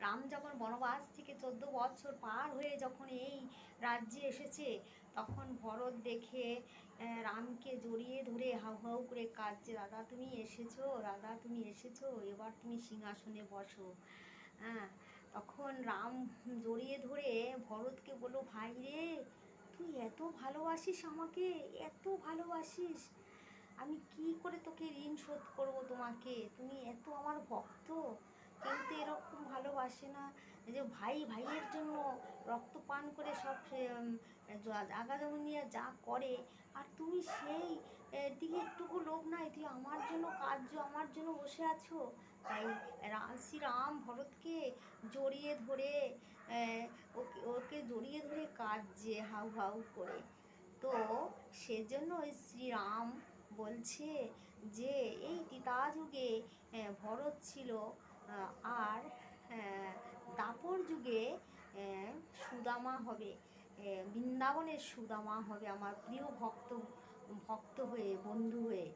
রাম যখন বনবাস থেকে 14 বছর পার হয়ে যখন এই রাজ্যে এসেছে, তখন ভরত দেখে রামকে জড়িয়ে ধরে হাউ হাউ করে কাঁদছে, দাদা তুমি এসেছো, দাদা তুমি এসেছো, এবার তুমি সিংহাসনে বসো। হ্যাঁ, তখন রাম জড়িয়ে ধরে ভরতকে বলল, ভাই রে, তুই এত ভালোবাসিস আমাকে, এত ভালোবাসিস, আমি কি করে তোকে ঋণ শোধ করবো তোমাকে, তুমি এত আমার ভক্ত, কিন্তু এরকম ভালোবাসে না, যে ভাই ভাইয়ের জন্য রক্তপান করে সব জাগা জমি নিয়ে যা করে, আর তুমি সেই দিকে একটুকু লোভ নাই, তুই আমার জন্য কার্য আমার জন্য বসে আছো। তাই শ্রীরাম ভরতকে জড়িয়ে ধরে ওকে ওকে জড়িয়ে ধরে কাঁদছে হাউ হাউ করে। তো সেজন্য ওই শ্রীরাম বলছে যে এই ত্রেতা যুগে ভরত ছিল, আর দাপর যুগে সুদামা হবে, বৃন্দাবনের সুদামা হবে আমার প্রিয় ভক্ত, ভক্ত হয়ে, বন্ধু হয়ে।